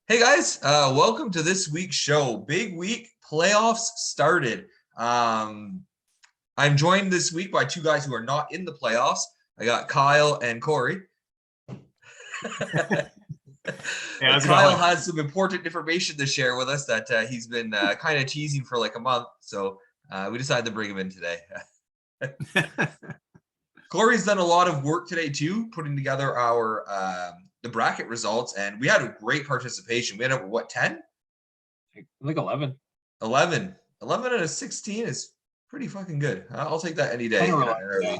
Hey guys, welcome to this week's show. Big week, playoffs started. I'm joined this week by two guys who are not in the playoffs. I got Kyle and Corey. Yeah, Kyle has some important information to share with us that he's been kind of teasing for like a month, so we decided to bring him in today. Corey's done a lot of work today too, putting together our the bracket results, and we had a great participation. We ended up with what, 10? Like 11. 11 out of 16 is pretty fucking good. I'll take that any day. Yeah.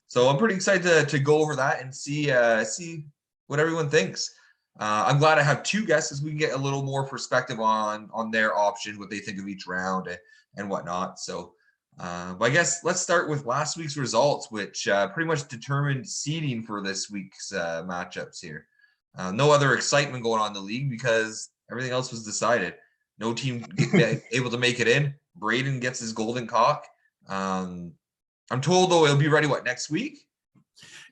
So I'm pretty excited to go over that and see what everyone thinks. I'm glad I have two guests as we can get a little more perspective on their options, what they think of each round and whatnot. So but I guess let's start with last week's results, which pretty much determined seeding for this week's matchups here. No other excitement going on in the league because everything else was decided. No team able to make it in. Braden gets his golden cock. I'm told, though, it'll be ready, next week?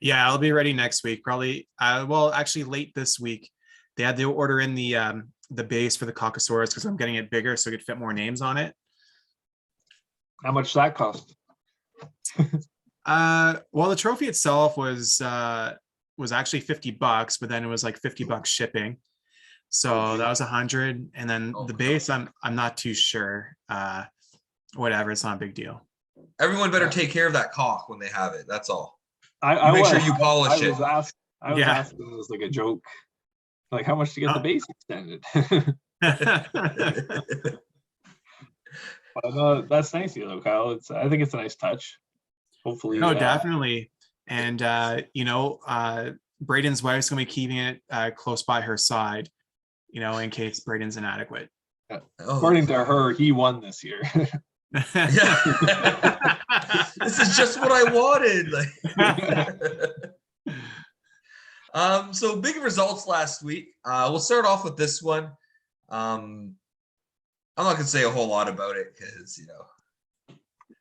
Yeah, I'll be ready next week. Probably, actually late this week. They had to order in the base for the Caucasaurus because I'm getting it bigger so it could fit more names on it. How much does that cost? Well, the trophy itself was actually $50, but then it was like $50 shipping. So that was 100, and then the base, I'm not too sure. Whatever, it's not a big deal. Everyone better take care of that cock when they have it. That's all. I make sure you polish it. I was asking as like a joke, like how much to get the base extended. But that's nice, Kyle. I think it's a nice touch. Hopefully, no, definitely. And Braden's wife's gonna be keeping it close by her side, in case Braden's inadequate. According to her, he won this year. Yeah. This is just what I wanted. So big results last week. We'll start off with this one. I'm not gonna say a whole lot about it because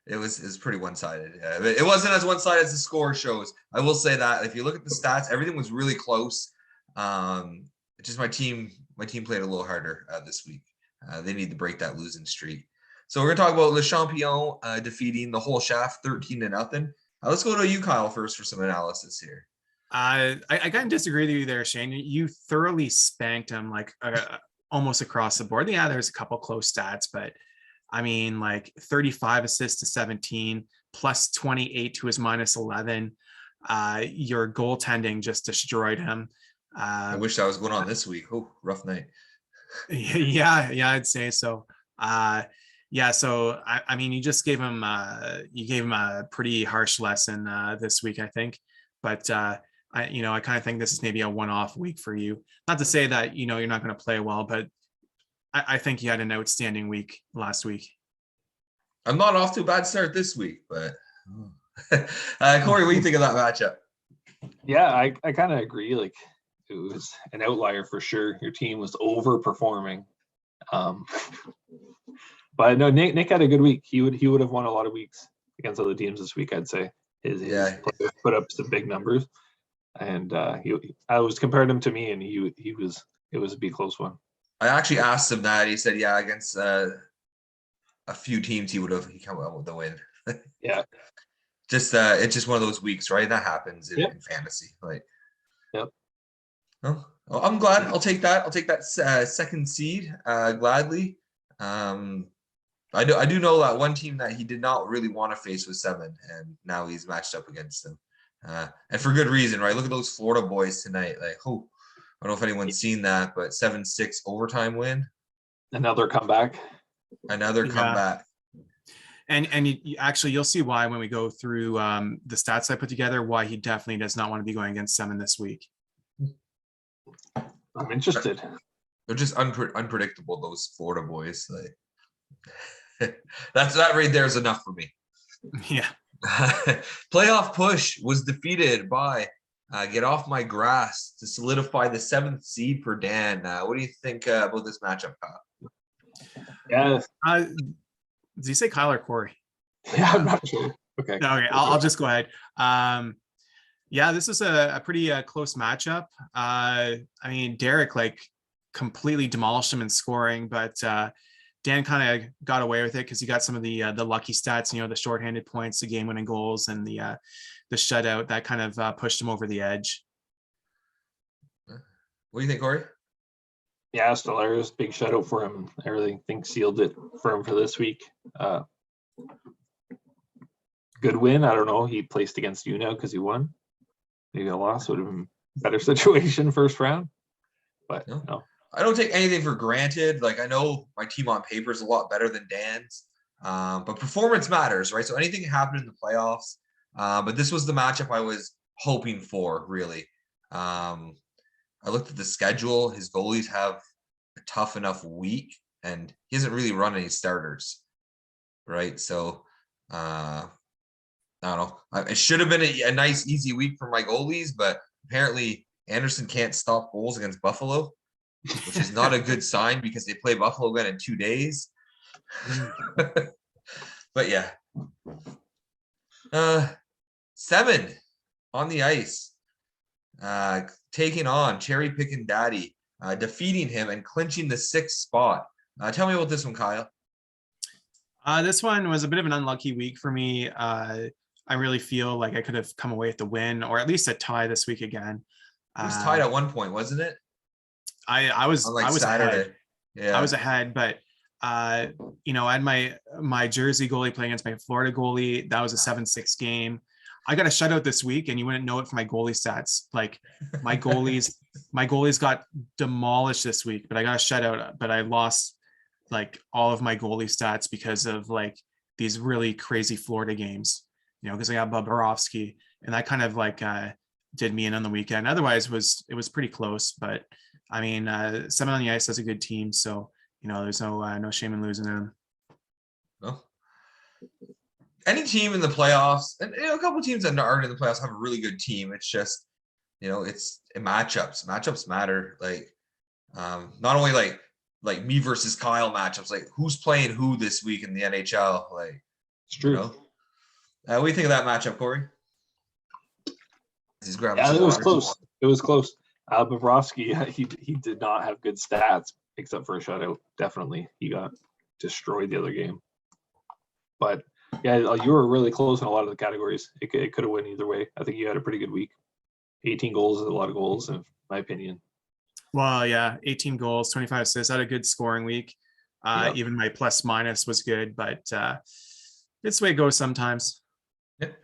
it was pretty one-sided. It wasn't as one-sided as the score shows. I will say that if you look at the stats, everything was really close. Just my team played a little harder this week. They need to break that losing streak. So we're gonna talk about Le Champion defeating the whole shaft 13-0. Let's go to you, Kyle, first for some analysis here. I kind of disagree with you there, Shane. You thoroughly spanked him almost across the board. Yeah, there's a couple close stats, but I mean, 35 assists to 17, plus 28 to his minus 11. Your goaltending just destroyed him. I wish that was going on this week. Oh, rough night. Yeah, I'd say so. So I mean, you just gave him a pretty harsh lesson this week, I think. But I kind of think this is maybe a one-off week for you. Not to say that you're not going to play well, but I think you had an outstanding week last week. I'm not off to a bad start this week, but Corey, what do you think of that matchup? Yeah, I kind of agree. It was an outlier for sure. Your team was overperforming. But no, Nick had a good week. He would have won a lot of weeks against other teams this week, I'd say. His players put up some big numbers, and I was comparing him to me, and it was a big close one. I actually asked him that. He said, "Yeah, against a few teams, he come out with the win." Yeah, it's just one of those weeks, right? That happens in fantasy. Yep. Well, I'm glad. I'll take that. I'll take that second seed gladly. I do know that one team that he did not really want to face was 7, and now he's matched up against them, and for good reason, right? Look at those Florida boys tonight. I don't know if anyone's seen that, but 7-6 overtime win. Another comeback. And you'll see why when we go through the stats I put together, why he definitely does not want to be going against 7 this week. I'm interested. They're just unpredictable, those Florida boys. That right there is enough for me. Yeah. Playoff push was defeated by Get Off My Grass to solidify the 7th seed for Dan. What do you think about this matchup, Kyle? Yeah. Did you say Kyle or Corey? Yeah, I'm not sure. Okay. Okay, I'll just go ahead. Yeah, this is a pretty close matchup. I mean, Derek completely demolished him in scoring, but Dan kind of got away with it because he got some of the lucky stats, the shorthanded points, the game-winning goals, and the shutout that kind of pushed him over the edge. What do you think, Corey? Yeah, Stellaris, big shutout for him. I really think sealed it for him for this week. Good win. I don't know. He placed against you now because he won. Maybe a loss would have been a better situation first round. But no. I don't take anything for granted. Like, I know my team on paper is a lot better than Dan's, but performance matters, right? So anything can happen in the playoffs. But this was the matchup I was hoping for, really. I looked at the schedule. His goalies have a tough enough week, and he hasn't really run any starters, right? So I don't know. It should have been a nice, easy week for my goalies, but apparently Anderson can't stop goals against Buffalo, which is not a good sign because they play Buffalo again in 2 days. But yeah. 7 on the ice. Taking on Cherry Pickin' Daddy, defeating him and clinching the 6th spot. Tell me about this one, Kyle. This one was a bit of an unlucky week for me. I really feel like I could have come away with the win or at least a tie this week again. It was tied at one point, wasn't it? I was Saturday. Ahead. Yeah, I was ahead, but I had my Jersey goalie playing against my Florida goalie. That was a 7-6 game. I got a shutout this week, and you wouldn't know it from my goalie stats. Like my goalies got demolished this week, but I got a shutout. But I lost like all of my goalie stats because of like these really crazy Florida games. Because I got Bobrovsky, and that kind of like did me in on the weekend. Otherwise, it was pretty close. But I mean, 7 on the ice is a good team, so there's no shame in losing them. No. Any team in the playoffs, and a couple of teams that aren't in the playoffs have a really good team. It's just, it's matchups. Matchups matter. Like, not only like me versus Kyle matchups. Like, who's playing who this week in the NHL? Like, it's true. What do you think of that matchup, Corey? Yeah, it was close. It was close. Bobrovsky, he did not have good stats except for a shutout. Definitely, he got destroyed the other game. But yeah, you were really close in a lot of the categories. It could have went either way. I think you had a pretty good week. 18 goals is a lot of goals, in my opinion. Well, yeah, 18 goals, 25 assists. I had a good scoring week. Even my plus minus was good, but it's the way it goes sometimes. Yep.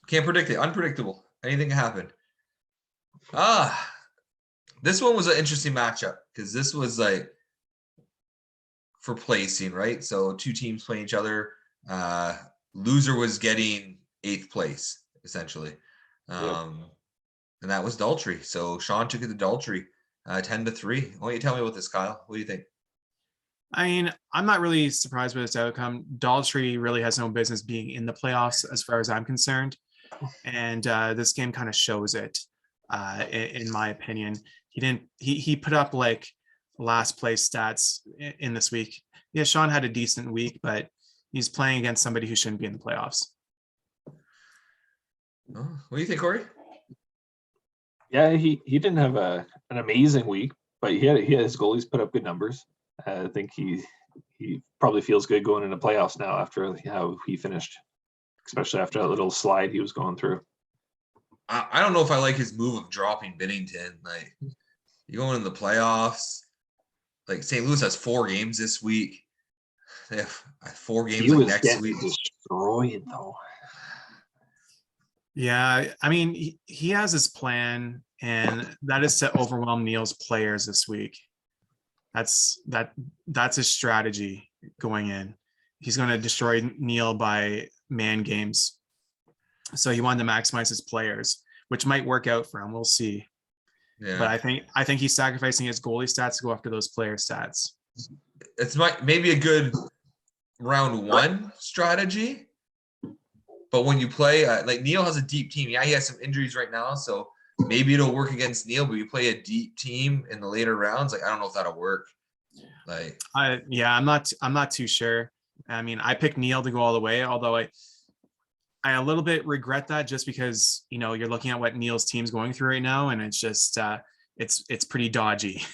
Can't predict it. Unpredictable. Anything can happen. This one was an interesting matchup because this was like for placing, right? So 2 teams playing each other. Loser was getting 8th place, essentially. And that was Daltrey. So Sean took it to Daltrey, 10-3. Why don't you tell me about this, Kyle? What do you think? I mean, I'm not really surprised by this outcome. Daltrey really has no business being in the playoffs as far as I'm concerned. And this game kind of shows it, in my opinion. He put up like last place stats in this week. Yeah, Sean had a decent week, but he's playing against somebody who shouldn't be in the playoffs. What do you think, Corey? Yeah, he didn't have an amazing week, but he had his goalies put up good numbers. I think he probably feels good going into playoffs now after how he finished, especially after that little slide he was going through. I don't know if I like his move of dropping Binnington. Like, you going into the playoffs, like St. Louis has 4 games this week. They have 4 games like next week. Destroyed though. Yeah, I mean, he has his plan, and that is to overwhelm Neil's players this week. That's his strategy going in. He's going to destroy Neil by man games. So he wanted to maximize his players, which might work out for him. We'll see. Yeah. But I think he's sacrificing his goalie stats to go after those player stats. It's maybe a good round 1 strategy. But when you play, like Neil has a deep team. Yeah, he has some injuries right now, so maybe it'll work against Neil. But you play a deep team in the later rounds, like I don't know if that'll work. Like, I'm not too sure. I mean, I picked Neil to go all the way, although I a little bit regret that just because you're looking at what Neil's team's going through right now, and it's just it's pretty dodgy.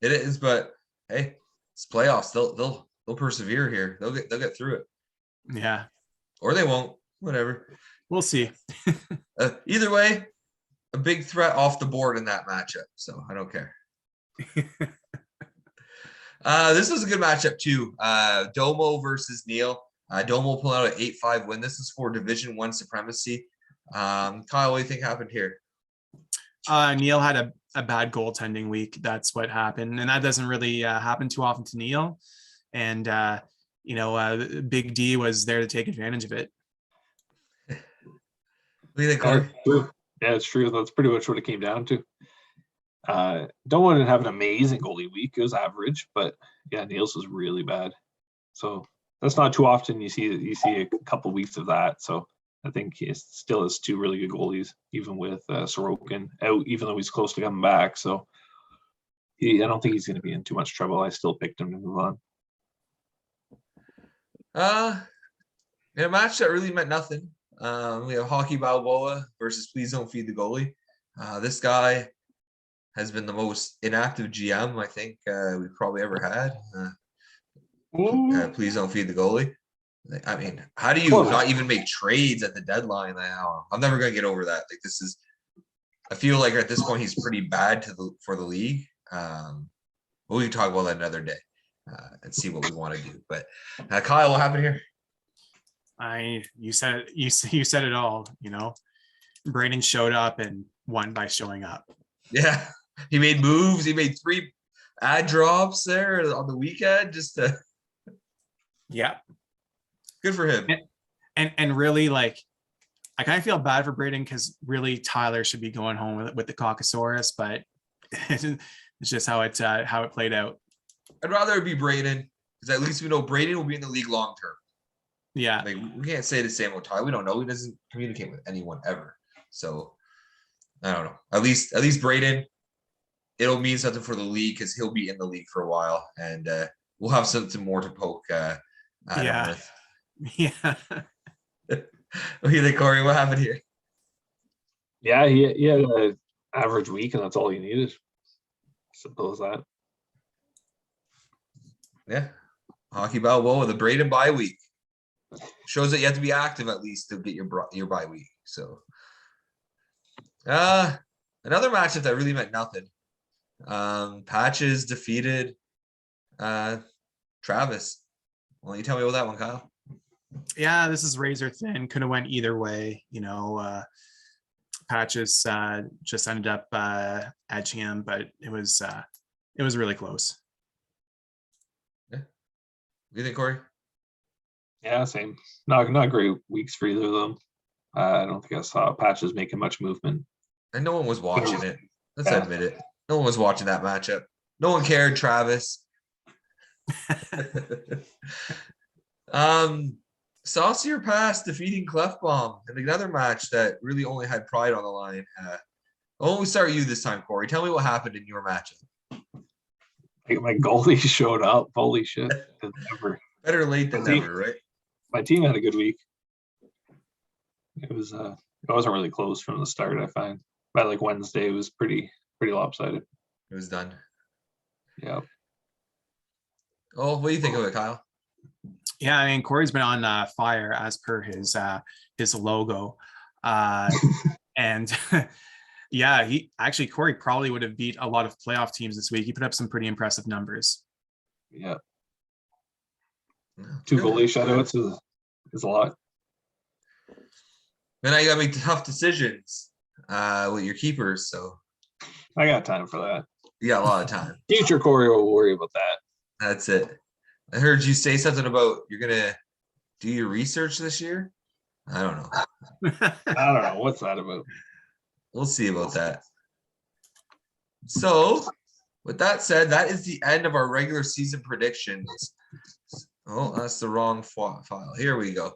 It is, but hey, it's playoffs. They'll persevere here. They'll get through it. Yeah. Or they won't. Whatever. We'll see. Either way, a big threat off the board in that matchup. So I don't care. This was a good matchup too. Domo versus Neil. Domo pulling out an 8-5 win. This is for Division 1 supremacy. Kyle, what do you think happened here? Neil had a bad goaltending week. That's what happened. And that doesn't really happen too often to Neil. And, Big D was there to take advantage of it. What do you think, Corey? Yeah, it's true. That's pretty much what it came down to. Don't want to have an amazing goalie week. It was average, but yeah, Neil's was really bad. So that's not too often you see a couple weeks of that. So I think he still has two really good goalies, even with Sorokin out, even though he's close to coming back. So I don't think he's going to be in too much trouble. I still picked him to move on. In a match that really meant nothing. We have Hockey Balboa versus Please Don't Feed the Goalie. This guy has been the most inactive GM I think we've probably ever had. Please don't feed the goalie. I mean, how do you not even make trades at the deadline now? I'm never gonna get over that. Like this is, I feel like at this point he's pretty bad for the league. But we can talk about that another day and see what we want to do. But Kyle, what happened here? You said it all. Braden showed up and won by showing up. Yeah, he made moves. He made 3 ad drops there on the weekend. Yeah. Good for him. And really, like, I kind of feel bad for Braden because really Tyler should be going home with the Caucasaurus, but it's just how it played out. I'd rather it be Braden because at least we know Braden will be in the league long term. Yeah. Like we can't say the same about Tyler. We don't know. He doesn't communicate with anyone ever. So I don't know. At least Braden, it'll mean something for the league because he'll be in the league for a while, and we'll have something more to poke at him with. Yeah. What do you think, Corey? What happened here? Yeah, he had an average week, and that's all he needed. Simple as that. Yeah. Hockey Balboa, the Braden bye week. Shows that you have to be active at least to get your bye week. So another matchup that really meant nothing. Patches defeated Travis. Well, you tell me about that one, Kyle. Yeah, this is razor thin. Could have went either way. Patches just ended up edging him, but it was really close. Yeah. What do you think, Corey? Yeah, same. Not great weeks for either of them. I don't think I saw Patches making much movement. And no one was watching it. Let's admit it. No one was watching that matchup. No one cared, Travis. Saucier Pass defeating Clefbaum in another match that really only had pride on the line. Why don't we start you this time, Corey? Tell me what happened in your matchup. My goalie showed up. Holy shit. Never. Better late than never, right? My team had a good week. It wasn't really close from the start, I find. By like Wednesday, it was pretty lopsided. It was done. Yeah. Oh, what do you think of it, Kyle? Yeah, I mean, Corey's been on fire as per his logo. And yeah, Corey probably would have beat a lot of playoff teams this week. He put up some pretty impressive numbers. Yeah. 2 goalie shutouts is a lot. Then I got to make tough decisions with your keepers. So I got time for that. You got a lot of time. Future Corey will worry about that. That's it. I heard you say something about you're going to do your research this year. I don't know. I don't know. What's that about? We'll see about that. So with that said, that is the end of our regular season predictions. Oh, that's the wrong file. Here we go.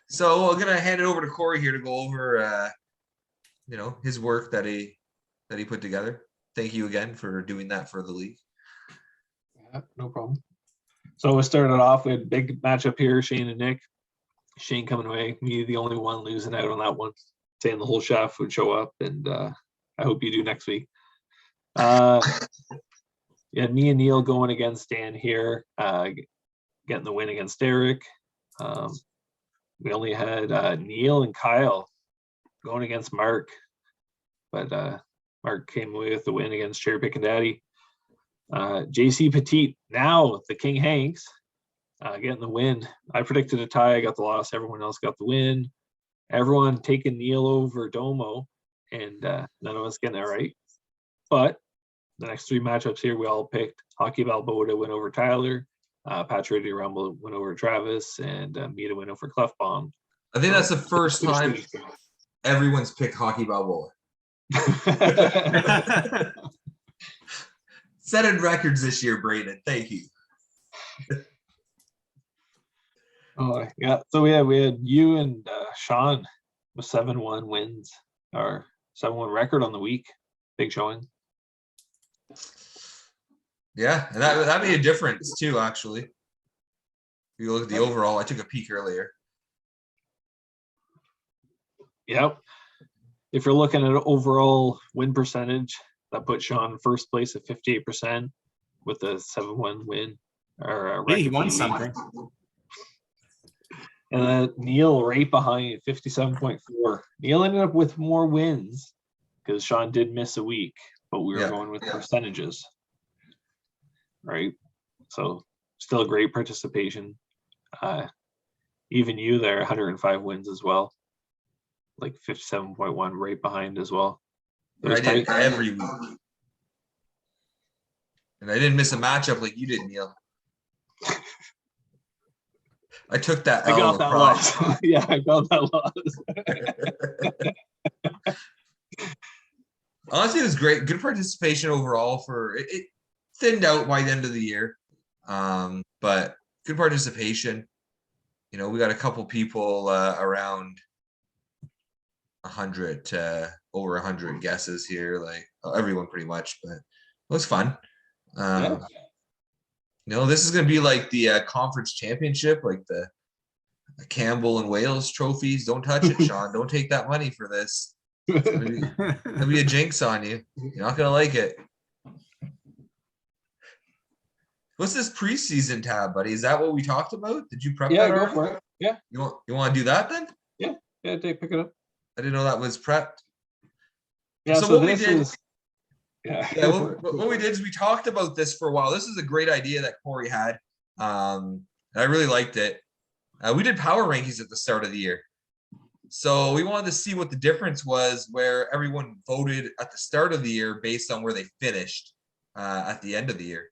So I'm gonna hand it over to Corey here to go over, his work that he put together. Thank you again for doing that for the league. Yeah, no problem. So we started off with a big matchup here, Shane and Nick. Shane coming away, me the only one losing out on that one, saying the whole chef would show up, and I hope you do next week. Yeah, me and Neil going against Dan here, getting the win against Derek. We only had Neil and Kyle going against Mark, but Mark came away with the win against Cherry Pick and Daddy. JC Petit, now the King Hanks, getting the win. I predicted a tie, I got the loss. Everyone else got the win. Everyone taking Neil over Domo, and none of us getting it right. But the next 3 matchups here, we all picked Hockey Balboa to win over Tyler, Patrick Rumble win over Travis, and me to win over Clefbaum. I think that's the first time everyone's picked Hockey Balboa. Setting records this year, Braden. Thank you. Oh yeah, so we had you and Sean with 7-1 wins, or 7-1 record on the week. Big showing. Yeah, and that made a difference too, actually. If you look at the overall, I took a peek earlier. Yep. If you're looking at overall win percentage, that puts Sean in first place at 58% with a 7-1 win. Or Hey, he won something. And then Neil right behind at 57.4. Neil ended up with more wins because Sean did miss a week, but we were going with percentages. Right? So still a great participation. Even you there, 105 wins as well. Like 57.1 right behind as well. I did every week. And I didn't miss a matchup like you did, Neil. I took that L. I got that loss. Yeah, I got that loss. Honestly, it was great. Good participation overall. For it thinned out by the end of the year. But good participation. You know, we got a couple people around 100 to over 100 guesses here, like everyone pretty much, but it was fun. You know, this is going to be like the conference championship, like the Campbell and Wales trophies. Don't touch it, Sean. Don't take that money for this. There'll be a jinx on you. You're not going to like it. What's this preseason tab, buddy? Is that what we talked about? Did you prep that? Yeah, go for it. Yeah. You want to do that then? Yeah, Dave, pick it up. I didn't know that was prepped. Yeah, so what we did is, what we did is we talked about this for a while. This is a great idea that Corey had. And I really liked it. We did power rankings at the start of the year. So we wanted to see what the difference was where everyone voted at the start of the year based on where they finished at the end of the year.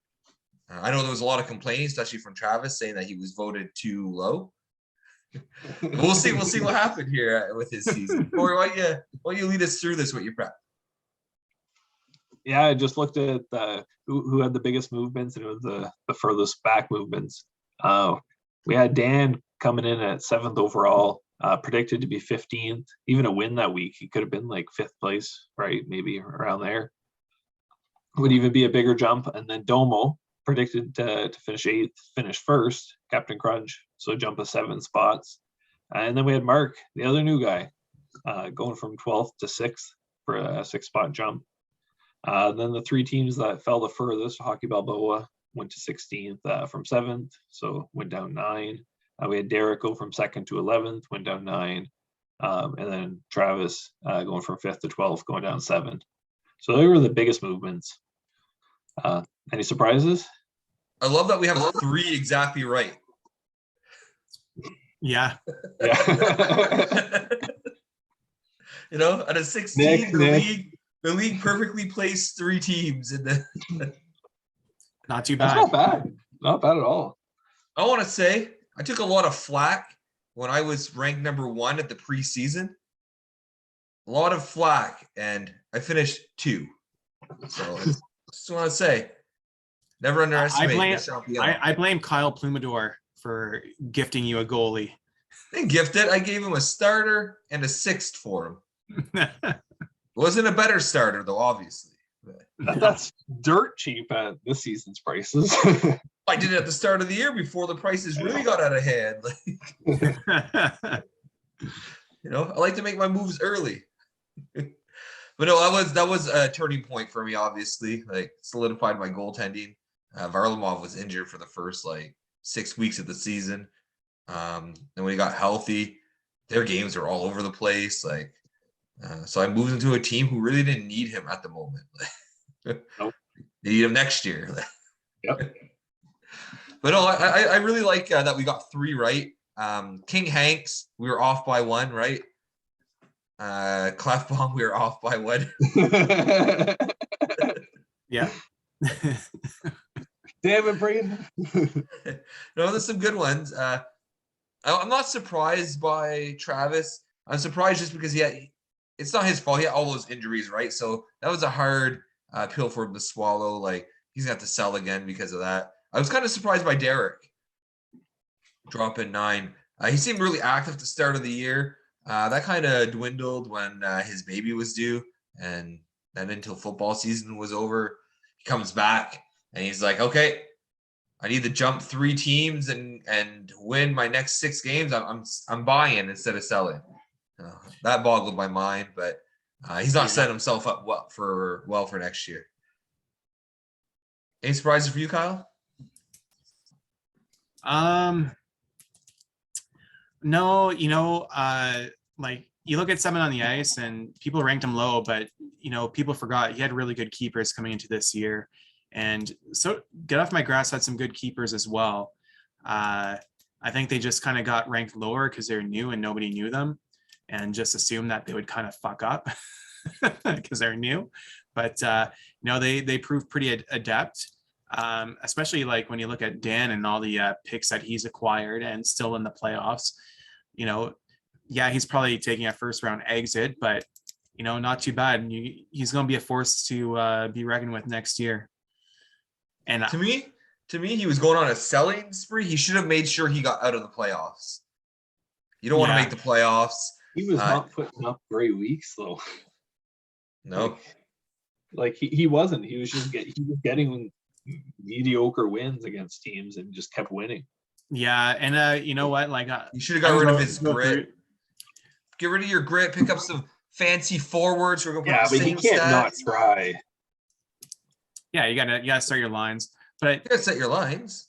I know there was a lot of complaining, especially from Travis, saying that he was voted too low. We'll see what happened here with his season. Corey, why don't you lead us through this, what you prepped? Yeah, I just looked at who had the biggest movements, and it was the furthest back movements. We had Dan coming in at 7th overall, predicted to be 15th. Even a win that week, he could have been like 5th place, right? Maybe around there. Would even be a bigger jump. And then Domo predicted to finish 8th, finish 1st, Captain Crunch, so jump of 7 spots. And then we had Mark, the other new guy, going from 12th to 6th for a 6-spot jump. Then the 3 teams that fell the furthest, Hockey Balboa went to 16th from 7th, so went down 9. We had Derek go from 2nd to 11th, went down 9. And then Travis going from 5th to 12th, going down 7. So they were the biggest movements. Any surprises? I love that we have 3 exactly right. Yeah. You know, out of 16, the league perfectly placed 3 teams in the. Not too bad. That's not bad. Not bad at all. I want to say I took a lot of flack when I was ranked number 1 at the preseason. A lot of flack, and I finished 2. So I just want to say, never underestimate. I blame Kyle Plumador for gifting you a goalie. I didn't gift it. I gave him a starter and a 6th for him. Wasn't a better starter though, obviously. That's dirt cheap at this season's prices. I did it at the start of the year before the prices really got out of hand. You know, I like to make my moves early. But no, that was a turning point for me. Obviously, like solidified my goaltending. Varlamov was injured for the first like 6 weeks of the season. And when he got healthy, their games are all over the place. Like, so I moved into a team who really didn't need him at the moment. Nope. They need him next year. Yep. But no, I really like that we got 3 right. King Hanks, we were off by 1, right? Clefbaum, we were off by 1. Yeah. Damn it, Braden. No, there's some good ones. I'm not surprised by Travis. I'm surprised just because it's not his fault. He had all those injuries, right? So that was a hard pill for him to swallow. Like he's gonna have to sell again because of that. I was kind of surprised by Derek dropping 9. He seemed really active at the start of the year. That kind of dwindled when his baby was due, and then until football season was over, he comes back and he's like, "Okay, I need to jump 3 teams and win my next 6 games. I'm buying instead of selling." That boggled my mind, but he's not setting himself up well for next year. Any surprises for you, Kyle? No, like you look at 7 on the ice and people ranked him low, but people forgot he had really good keepers coming into this year. And so Get Off My Grass had some good keepers as well. I think they just kind of got ranked lower because they're new and nobody knew them and just assumed that they would kind of fuck up because they're new. But they proved pretty adept, especially like when you look at Dan and all the picks that he's acquired and still in the playoffs. He's probably taking a first round exit, but not too bad. And he's going to be a force to be reckoned with next year. And to me, he was going on a selling spree. He should have made sure he got out of the playoffs. You don't want to make the playoffs. He was not putting up great weeks though. No, like he wasn't. He was just getting mediocre wins against teams and just kept winning. Yeah, and you know what? Like you should have got rid of his grit. Get rid of your grit. Pick up some fancy forwards who are going to put the same but you can't stats. Not try. Yeah, you gotta start your lines, but you gotta set your lines.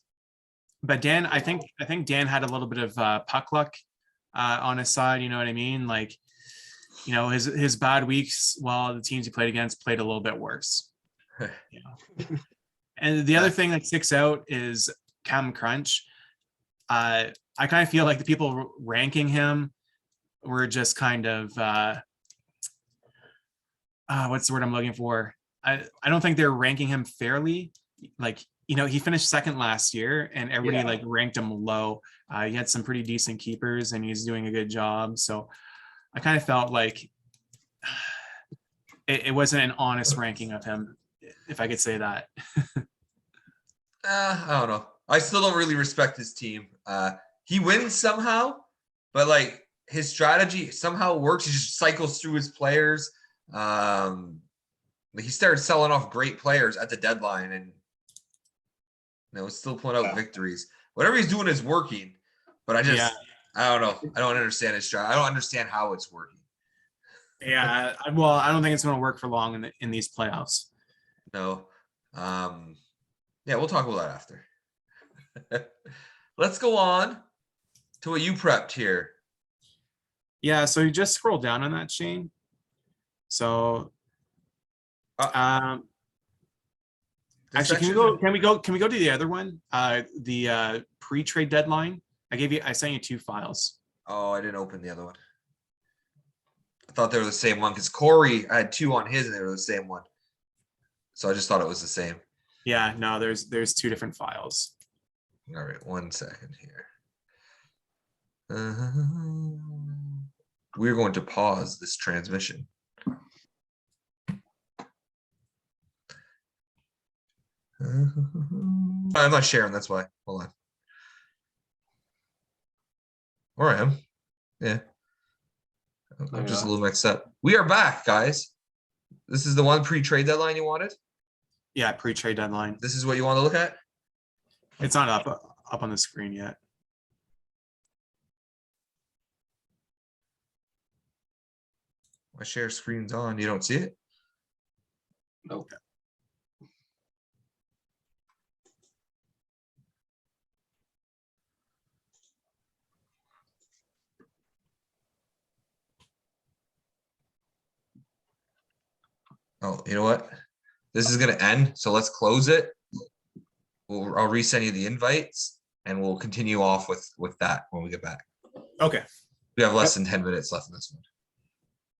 But Dan, I think Dan had a little bit of puck luck on his side. You know what I mean? Like, his bad weeks while the teams he played against played a little bit worse. And the other thing that sticks out is Cam Crunch. I kind of feel like the people ranking him were just kind of what's the word I'm looking for? I don't think they're ranking him fairly. Like, he finished second last year and everybody like ranked him low. He had some pretty decent keepers and he's doing a good job. So I kind of felt like it wasn't an honest ranking of him, if I could say that. I don't know. I still don't really respect his team. He wins somehow, but like his strategy somehow works. He just cycles through his players. He started selling off great players at the deadline and still pulling out victories. Whatever he's doing is working, but I don't know. I don't understand his strategy. I don't understand how it's working. Yeah, well, I don't think it's going to work for long in these playoffs. No. We'll talk about that after. Let's go on to what you prepped here. Yeah, so you just scroll down on that, Shane. So actually, can we go to the other one? The pre-trade deadline. I sent you 2 files. Oh, I didn't open the other one. I thought they were the same one because Corey had 2 on his and they were the same one. So I just thought it was the same. Yeah, no, there's 2 different files. All right, 1 second here. We're going to pause this transmission. I'm not sharing, that's why. Hold on. Or I am. Yeah. I'm just a little mixed up. We are back, guys. This is the one pre-trade deadline you wanted? Yeah, pre-trade deadline. This is what you want to look at? It's not up on the screen yet. My share screen's on. You don't see it? Nope. Oh, you know what? This is gonna end, so let's close it. I'll resend you the invites and we'll continue off with that when we get back. Okay. We have less than 10 minutes left in this one.